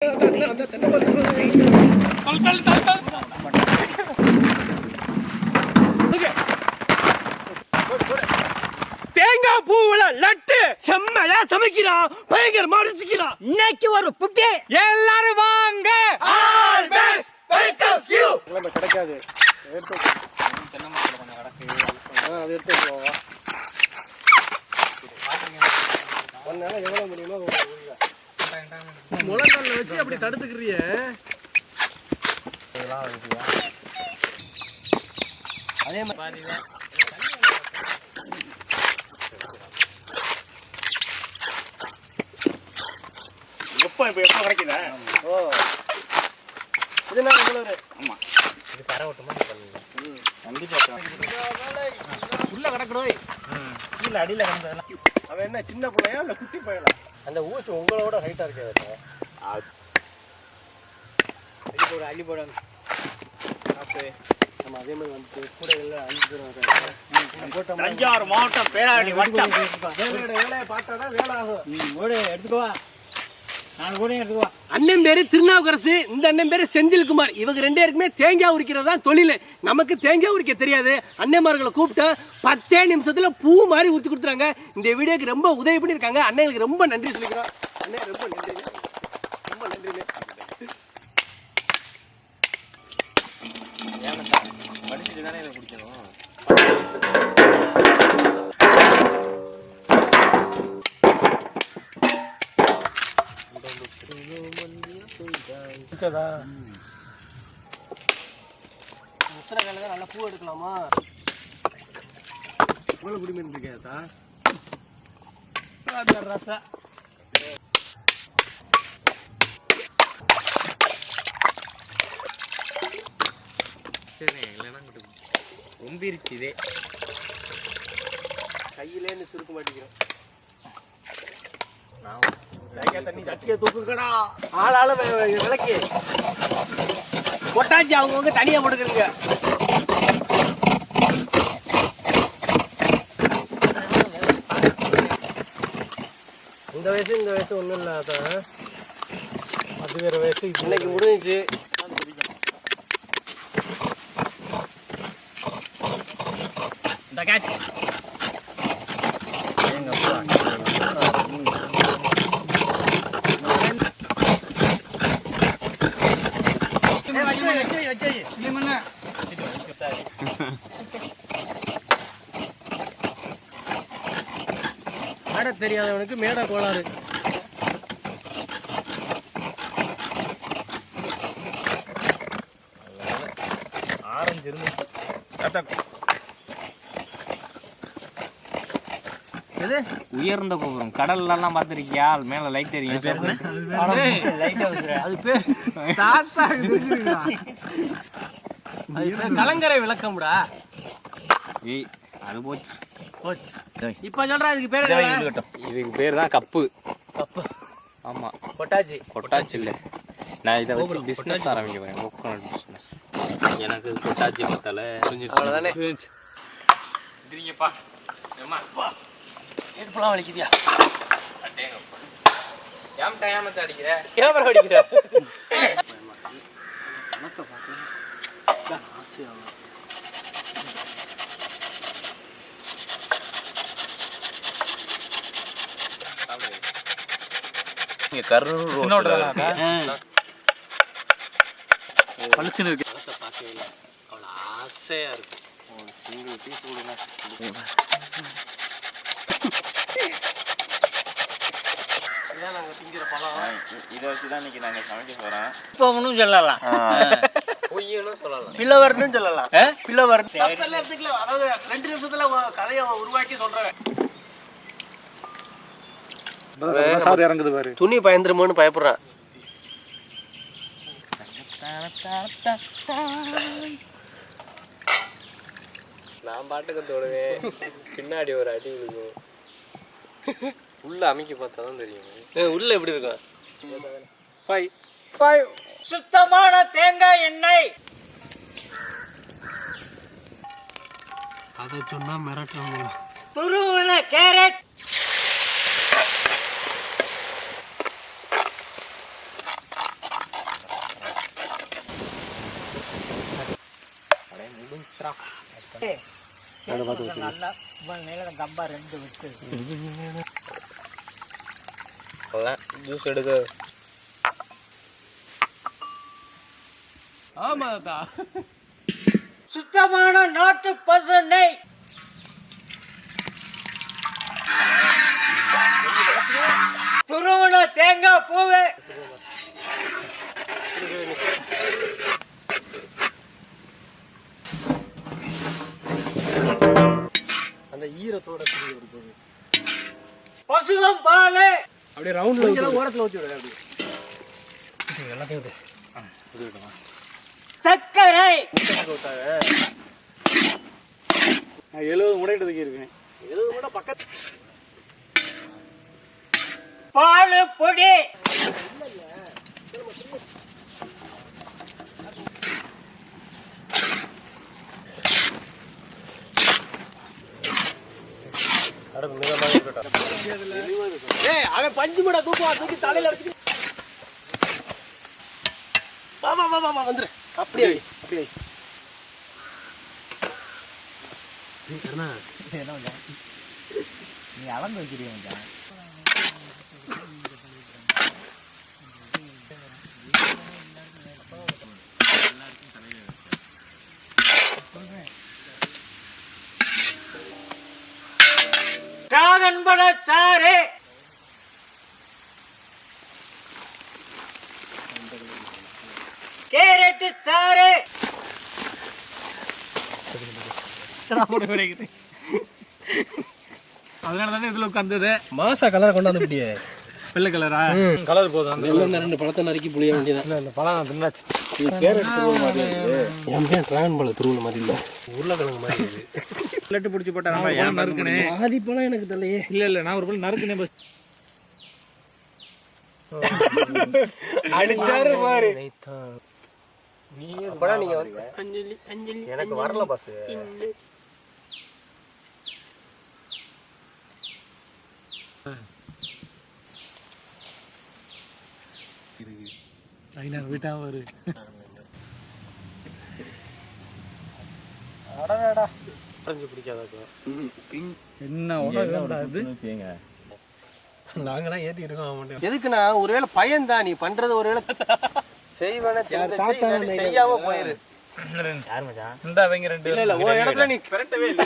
தேங்காய் பூவுல லட்டு செம்மையா சமைக்கிறான், பயங்கரமா ருசிக்கிறான். இன்னைக்கு ஒரு புட்டி எல்லாரும் வாங்க. All best welcome you. நம்ம கிடைக்காது. எடுத்து தென்னை மரத்துல கொஞ்சம் கிடக்கு. அது எடுத்து போவா. ஒன்னால எவ்வளவு முடியுமோ முழங்கல்ல வச்சு அப்படி தடுத்துக்கிறிய. அதே மாதிரி எப்போ கிடைக்குதா? ஓ இதனால இவ்வளவு. ஆமா இது கரை ஓட்டமா கண்டிப்பா உள்ள கிடக்குறோய். கீழே அடியில கிடந்ததெல்லாம் அவன் என்ன சின்ன பிள்ளையா இல்ல குட்டி பையனா? அந்த ஊசி உங்களோட ஹைட்டா இருக்கே. அள்ளி போட நம்ம அதே மாதிரி வந்து கூட எல்லாம் அள்ளி தஞ்சாவூர் மாவட்டம் பேராவூரணி வட்டம். வேலையை பார்த்தாதான் வேலை ஆகும். எடுத்துக்கோவா. அண்ணன் பேரு திருநாவுக்கரசு, இந்த அண்ணன் பேரு செந்தில்குமார். இவங்க ரெண்டு பேருக்குமே தேங்காய் உரிக்கிறது தான் தொழில். நமக்கு தேங்காய் உரிக்க தெரியாது. அண்ணன்மார்களை கூப்பிட்டா 10 நிமிஷத்துல பூ மாதிரி உரிச்சு கொடுத்துறாங்க. இந்த வீடியோக்கு ரொம்ப உதவி பண்ணியிருக்காங்க. அண்ணனுக்கு ரொம்ப நன்றி சொல்லிக்கிறோம். அண்ணே ரொம்ப நன்றி, ரொம்ப நன்றி. படிச்சுட்டு தானே இதை குடிக்கணும். முத்திரக்கால நல்லா பூ எடுக்கலாமா? இவ்வளவு குடிமீன் இருக்கா? ரசா சரி இல்லைன்னா ரொம்பிருச்சு. இதே கையிலேன்னு சுருக்க மாட்டேங்கிறோம். தண்ணி சட்டியை தூக்குங்கடா. ஆளால விளக்கி பொட்டாச்சு அவங்கவுங்க தனியா போட்டுக்கிறீங்க. இந்த வயசு ஒன்றும் இல்லை. அதான் அது வேற வயசு. இன்னைக்கு முடிஞ்சிச்சு. இந்த கேட்ச் மேடை தெரியாதவனுக்கு மேடை கோளாறு. ஆரஞ்சு இருந்துச்சு. உயர்ந்த கோபுரம் கடல்லாம் பார்த்திருக்கியா? மேல லைட் தெரியும். கலங்கரை விளக்கம்டா. அது போச்சு போச்சு. இப்ப சொல்றா இதுக்கு பேர். இதுக்கு பேர் தான் கப்பு. கப்பு ஆமா. கொட்டாச்சி இல்ல. நான் இதை வச்சு பிசினஸ் ஆரம்பிக்க போறேன். Coconut business. எனக்கு கொட்டாச்சி பத்தல அவ்வளவுதானே. இதுங்கப்பா ஏமா ஏற்பலாம் வலிக்குதியா? அடேங்கப்பா ஏம் டைமஸ் அடிக்குற. கேமரா அடிக்குற. கணக்க பாத்து ஆசையா இங்க கருண் ரோட்ல பளிச்சுன்னு இருக்கு. கணக்க பாக்கவே இல்ல. அவ்வளவு ஆசையா இருக்கு. சிங்கிள் பீஸ் கொடுங்க. இதை வச்சுதான் இன்னைக்கு நாங்க சமைக்க போறோம். இப்போன்னு சொல்லலாம், பொய்யனும் சொல்லலாம், பிள்ளவர்னு சொல்லலாம். பிள்ளவர் அதாவது 2 நிமிஷத்துல கதையை உருவாக்கி சொல்றேன். இறங்குது பாரு. துணி பயந்துருமோன்னு பயப்படுறேன். நான் பாட்டுக்கு தோடுவேன். பின்னாடி ஒரு அடி விழுகும். உள்ள அமைக்க பார்த்தா தான் தெரியும். உள்ள எப்படி இருக்கும்? சுத்தமான தேங்காய் எண்ணெய். அதை சொன்னா மிரட்டுறாங்க. துருவன கேரட், நல்லா கம்பா 2 விட்டு ஜூஸ் எடுக்க. ஆமாதா. சுத்தமான நாட்டு பசு நெய், துருவன தேங்காய் பூவு, அந்த ஈரத்தோட பசுவம் பால், அப்படியே ரவுண்ட்ல ஓரத்துல ஊத்தி விடு. அப்படியே எல்லாத்தையும் ஊத்து. ஊத்தி விடுமா. சர்க்கரை 70 முடையிட்டதுக்கு இருக்கேன். 70 முடை பக்கத்து. பால் பொடி, அவன் 5 முடை தூக்கி தலையில வச்சு வந்துரு. அப்படியே அப்படியே நீ அளந்து வச்சிருக்கீங்க. டிராகன் பழ சாறு, கேரட் சாறு, அதனால தானே இதுல உட்கார்ந்தது. மாசா கலரை கொண்டாந்து அப்படியே வெள்ளை கலரா கலர் போதும். வெள்ளை 2 பழத்தை நறுக்கி புளிய வேண்டியதான். இந்த பழம் தின்னாச்சு. இது கேரட் துருவல் மாதிரி இருக்கு. ஏன் டிராகன் பழ துருவல் மாதிரி இல்ல, உருளைக்கிழங்கு மாதிரி இருக்கு. லட்டு பிடிச்சி போட்டா நம்ம ஏன் நறுக்குனே? பாதி பழம் எனக்கு தெரியலையே. இல்ல நான் ஒரு பழம் நறுக்குனே. பஸ் அடிச்சாரு பாரு. அப்படா நீங்க அஞ்சலி அஞ்சலி எனக்கு வரல பஸ். வீட்டா வரு. அடடா அரைஞ்சு பிடிக்காதா? என்ன உடம்பு நாங்களாம் ஏத்தி இருக்கோம். எதுக்குண்ணா? ஒருவேளை பயன் தான் நீ பண்றது. ஒருவேளை செய்வன செய்யாம போயிரு. இந்த அவங்க 2 இல்ல ஒரு இடத்துல நீ பெரட்டவே இல்ல.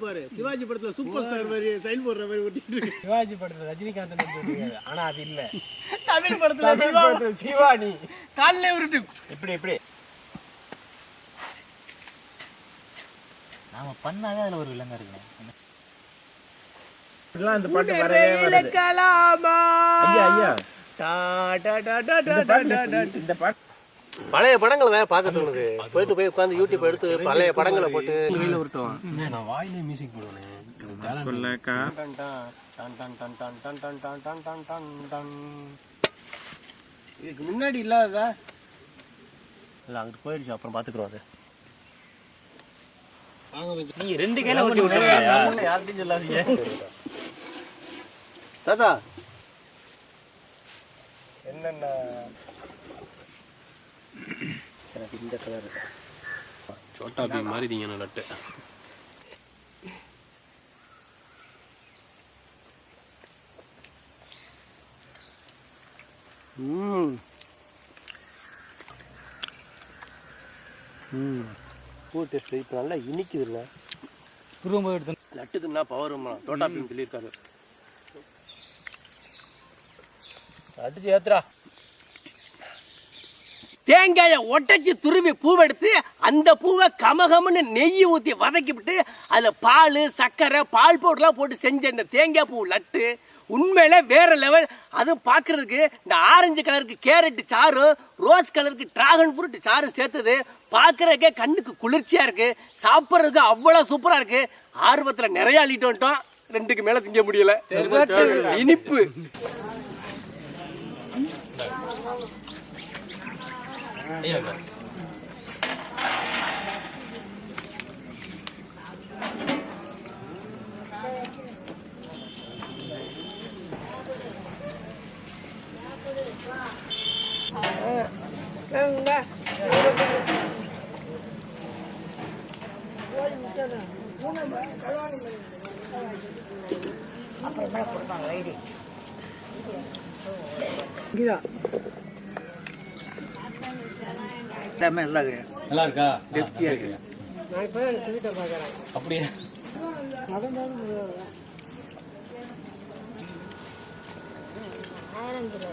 பாரு சிவாஜி படத்துல சூப்பர் ஸ்டார் மாதிரி சைன் போடுற மாதிரி ஓட்டிட்டு இருக்கு. சிவாஜி படத்துல ரஜினிகாந்த் சொல்லிருக்காரு, ஆனா அது இல்ல. தமிழ் படத்துல சிவானி கால்ல உருட்டு. எப்படி எப்படி நாம பண்ணாவே அதுல ஒரு விலங்கு இருக்கு. இதெல்லாம் இந்த பாட்டு வரவே வருது. ஐயா ஐயா இந்த பாட்டு பழைய படங்களை பார்க்க தோணுது. போயிட்டு போய் உட்காந்து யூடியூப் எடுத்து பழைய படங்களை போட்டு கையில உருட்டுவான். நான் வாயிலே மியூசிக் போடுவேன். இதுக்கு முன்னாடி இல்லாததா இல்ல, அங்கிட்டு போயிடுச்சு. அப்புறம் பாத்துக்கிறோம். அது நீங்க 2 கையில ஊட்டி விட்டுருங்க. யார்கிட்டயும் சொல்லாதீங்க. தாத்தா என்னென்ன எனக்கு இந்த கலர் சோட்டா பீம் மாதிரி தீங்க லட்டு. பூ டேஸ்ட் இப்போ நல்லா இனிக்குது இல்லை? ரொம்ப எடுத்து லட்டுக்குன்னா பவர் தோட்டா பீம் சொல்லியிருக்காரு. அடிச்சு ஏத்துறா. தேங்காயை ஒட்டச்சி துருவி பூவெடுத்து அந்த பூவை கமகமன்னு நெய் ஊற்றி வதக்கிவிட்டு அதில் பால் சர்க்கரை பால் பவுடர்லாம் போட்டு செஞ்ச இந்த தேங்காய் பூ லட்டு உண்மையிலே வேற லெவல். அதுவும் பார்க்கறதுக்கு இந்த ஆரஞ்சு கலருக்கு கேரட் சாறு, ரோஸ் கலருக்கு டிராகன் ஃப்ரூட் சாறு சேர்த்தது பார்க்கறதுக்கே கண்ணுக்கு குளிர்ச்சியா இருக்கு. சாப்பிட்றதுக்கு அவ்வளோ சூப்பரா இருக்கு. ஆர்வத்தில் நிறைய அள்ளிட்டு வந்துட்டோம். 2க்கு மேல திங்க முடியல. இனிப்பு நல்லா இருக்கா? அப்படியே ஆயிரம் கிலோ